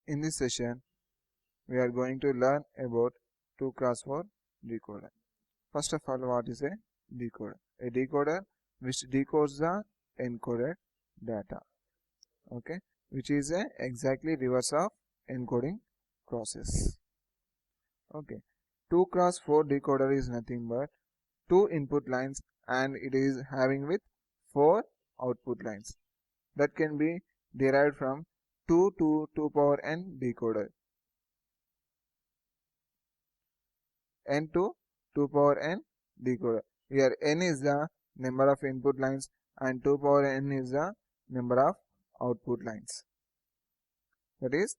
In this session, we are going to learn about 2x4 decoder. First of all, what is a decoder? A decoder which decodes the encoded data, okay, which is a exactly reverse of encoding process. Okay, 2x4 decoder is nothing but 2 input lines and it is having with 4 output lines that can be derived from 2 to 2 power n decoder. N to 2 power n decoder. Here n is the number of input lines and 2 power n is the number of output lines. That is,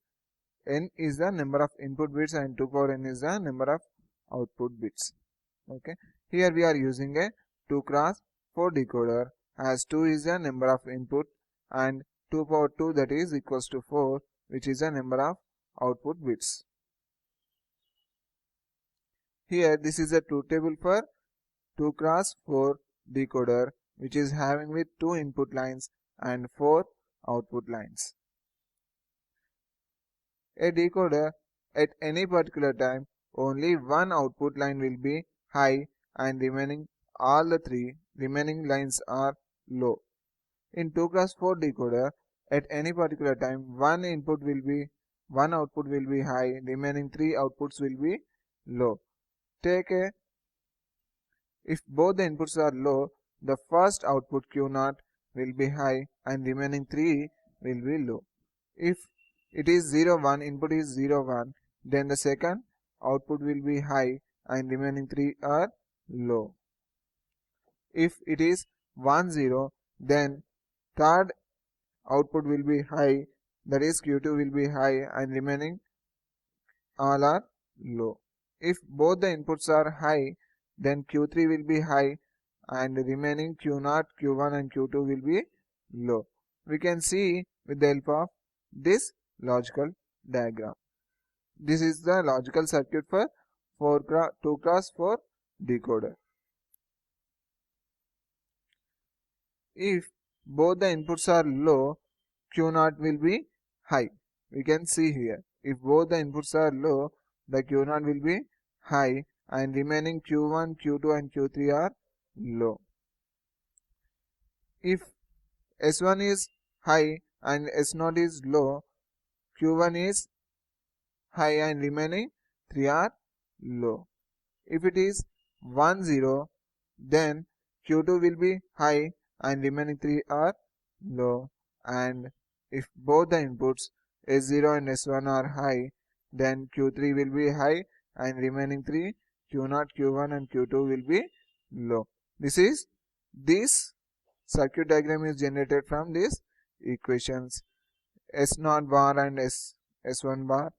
n is the number of input bits and 2 power n is the number of output bits. Okay. Here we are using a 2x4 decoder as 2 is the number of input and 2 power 2 that is equals to 4, which is the number of output bits. Here this is a truth table for 2x4 decoder which is having with 2 input lines and 4 output lines. A decoder at any particular time only one output line will be high and remaining all the 3 remaining lines are low. In 2x4 decoder at any particular time one output will be high, remaining 3 outputs will be low. If both the inputs are low, the first output Q0 will be high and remaining 3 will be low. If it is 0 1, input is 0 1, then the second output will be high and remaining 3 are low. If it is 1 0, then third output will be high, that is Q2 will be high and remaining all are low. If both the inputs are high, then Q3 will be high and remaining Q0, Q1 and Q2 will be low. We can see with the help of this logical diagram. This is the logical circuit for 2x4 decoder. If both the inputs are low, Q0 will be high. We can see here. If both the inputs are low, the Q0 will be high and remaining Q1, Q2 and Q3 are low. If S1 is high and S0 is low, Q1 is high and remaining 3 are low. If it is 1 0, then Q2 will be high and remaining 3 are low, and if both the inputs S0 and S1 are high, then Q3 will be high and remaining 3 Q0, Q1 and Q2 will be low. This circuit diagram is generated from these equations: S0 bar and S1 bar,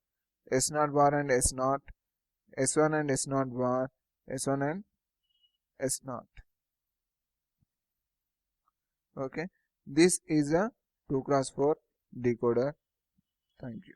S0 bar and S0, S1 and S0 bar, S1 and S0. Okay, this is a 2x4 decoder. Thank you.